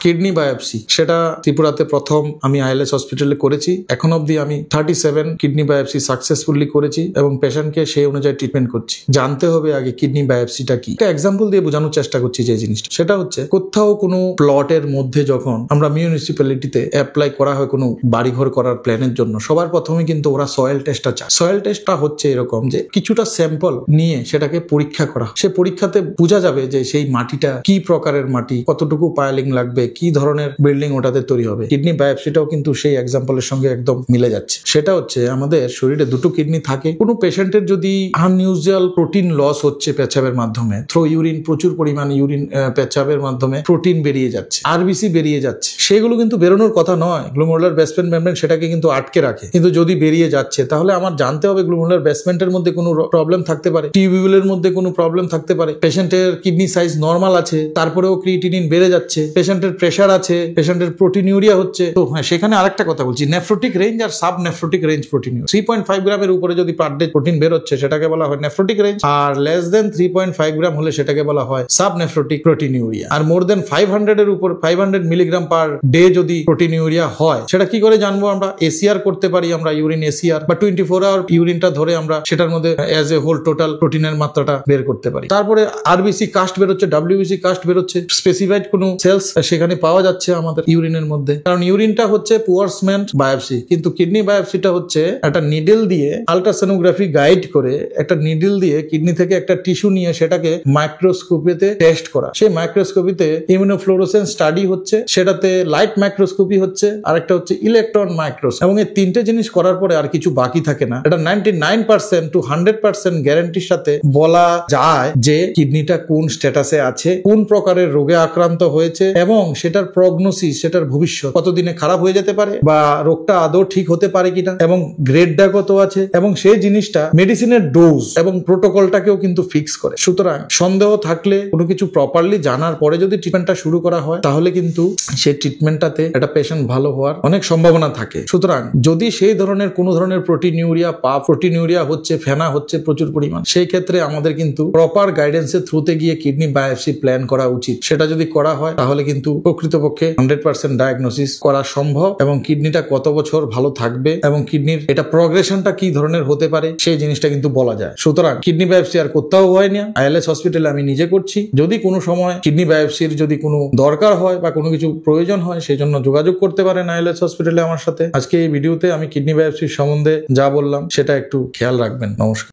Kidney biopsy, সেটা ত্রিপুরাতে প্রথম আমি আইএলএস হসপিটালে করেছি। এখন অবধি আমি 37 কিডনি বায়োপসি সাকসেসফুলি করেছি এবং পেশেন্টকে সেই অনুযায়ী ট্রিটমেন্ট করছি। জানতে হবে আগে কিডনি বায়োপসিটা কি। একটা এক্সাম্পল দিয়ে বোঝানোর চেষ্টা করছি যে জিনিসটা, সেটা হচ্ছে কোথাও কোনো প্লটের মধ্যে যখন আমরা মিউনিসিপ্যালিটিতে অ্যাপ্লাই করা হয় কোনো বাড়িঘর করার প্ল্যানের জন্য, সবার প্রথমে কিন্তু ওরা সয়েল টেস্টটা চায়। সয়েল টেস্টটা হচ্ছে এরকম যে কিছুটা স্যাম্পল নিয়ে সেটাকে পরীক্ষা করা। সে পরীক্ষাতে বোঝা যাবে যে সেই মাটিটা কি প্রকারের মাটি, কতটুকু পাইলিং লাগবে, কি ধরনের বিল্ডিং ওটাতে তৈরি হবে। কিডনি বায়োপসিটাও কিন্তু সেই এক্সাম্পলের সঙ্গে একদম মিলে যাচ্ছে। সেটা হচ্ছে আমাদের শরীরে দুটো কিডনি থাকে। কোনো পেশেন্টের যদি আনইউজুয়াল প্রোটিন লস হচ্ছে পেচ্ছাবের মাধ্যমে, থ্রো ইউরিন, প্রচুর পরিমাণে ইউরিন পেচ্ছাবের মাধ্যমে প্রোটিন বেরিয়ে যাচ্ছে, আরবিসি বেরিয়ে যাচ্ছে, সেগুলো কিন্তু বেরোনোর কথা নয়। গ্লোমেরুলার বেসমেন্ট মেমব্রেন সেটাকে কিন্তু আটকে রাখে। কিন্তু যদি বেরিয়ে যাচ্ছে তাহলে আমার জানতে হবে গ্লোমেরুলার বেসমেন্টের মধ্যে কোনো প্রবলেম থাকতে পারে, টিউবিউলের মধ্যে কোনো প্রবলেম থাকতে পারে, পেশেন্টের কিডনি সাইজ নরমাল আছে তারপরেও ক্রিয়েটিনিন বেড়ে যাচ্ছে, পেশেন্টের প্রেসার আছে, পেশেন্টের প্রোটিনিউরিয়া হচ্ছে। তো হ্যাঁ, সেখানে আরেকটা কথা বলছি, নেফ্রোটিক রেঞ্জ আর সাব নেফ্রোটিক রেঞ্জ প্রোটিনিউরিয়া। 3.5 গ্রামের উপরে যদি পার ডে প্রোটিন বের হচ্ছে সেটাকে বলা হয় নেফ্রোটিক রেঞ্জ, আর লেস দেন 3.5 গ্রাম হলে সেটাকে বলা হয় সাব নেফ্রোটিক প্রোটিনিউরিয়া। আর মোর দেন 500 এর উপর 500 মিলিগ্রাম পার ডে যদি প্রোটিনিউরিয়া হয়, সেটা কি করে জানবো আমরা? এসিআর করতে পারি আমরা, ইউরিন এসিআর, বা 24 আওয়ার ইউরিনটা ধরে আমরা সেটার মধ্যে অ্যাজ এ হোল টোটাল প্রোটিনের মাত্রাটা বের করতে পারি। তারপরে আরবিসি কাস্ট বেরোচ্ছে, ডাব্লিউবিসি কাস্ট বেরোচ্ছে, স্পেসিফাইড কোনো সেলস সেখানে পাওয়া যাচ্ছে আমাদের ইউরিনের মধ্যে। কারণ ইউরিনটা হচ্ছে পুয়ারসম্যান বায়োপসি, কিন্তু কিডনি বায়োপসিটা হচ্ছে একটা নিডল দিয়ে আলট্রাসোনোগ্রাফি গাইড করে একটা নিডল দিয়ে কিডনি থেকে একটা টিস্যু নিয়ে সেটাকে মাইক্রোস্কোপিতে টেস্ট করা। সেই মাইক্রোস্কোপিতে ইমিউনোফ্লোরোসেন্স স্টাডি হচ্ছে, সেটাতে লাইট মাইক্রোস্কোপি হচ্ছে, আরেকটা হচ্ছে ইলেকট্রন মাইক্রোস্কোপি। এবং এই তিনটে জিনিস করার পরে আর কিছু বাকি থাকে না। এটা 99% to 100% গ্যারান্টির সাথে বলা যায় যে কিডনিটা কোন স্ট্যাটাসে আছে, কোন প্রকারের রোগে আক্রান্ত হয়েছে এবং সেটার প্রগনোসিস, সেটার ভবিষ্যৎ কতদিনে খারাপ হয়ে যেতে পারে বা রোগটা আদৌ ঠিক হতে পারে কিনা এবং গ্রেডটা কত আছে, এবং সেই জিনিসটা মেডিসিনের ডোজ এবং প্রোটোকলটাকেও কিন্তু ফিক্স করে। সুতরাং সন্দেহ থাকলে কোনো কিছু প্রপারলি জানার পরে যদি ট্রিটমেন্টটা শুরু করা হয় তাহলে কিন্তু সেই ট্রিটমেন্টটাতে একটা পেশেন্ট ভালো হওয়ার অনেক সম্ভাবনা থাকে। সুতরাং যদি সেই ধরনের কোনো ধরনের প্রোটিনিউরিয়া হচ্ছে, ফেনা হচ্ছে প্রচুর পরিমাণ, সেই ক্ষেত্রে আমাদের কিন্তু প্রপার গাইডেন্সের থ্রুতে গিয়ে কিডনি বায়োপসি প্ল্যান করা উচিত। সেটা যদি করা হয় তাহলে কিন্তু প্রকৃতপক্ষে 100% ডায়াগনোসিস করা সম্ভব এবং কিডনিটা কত বছর ভালো থাকবে এবং কিডনির এটা প্রগ্রেশনটা কি ধরনের হতে পারে সেই জিনিসটা কিন্তু বলা যায়। সুতরাং কিডনি বায়োপসি আর কোথাও হয় না, আইএলএস হসপিটালে আমি নিজে করছি। যদি কোনো সময় কিডনি বায়োপসির যদি কোনো দরকার হয় বা কোনো কিছু প্রয়োজন হয় সেই জন্য যোগাযোগ করতে পারেন আইএলএস হসপিটালে আমার সাথে। আজকে এই ভিডিওতে আমি কিডনি বায়োপসির সম্বন্ধে যা বললাম সেটা একটু খেয়াল রাখবেন। নমস্কার।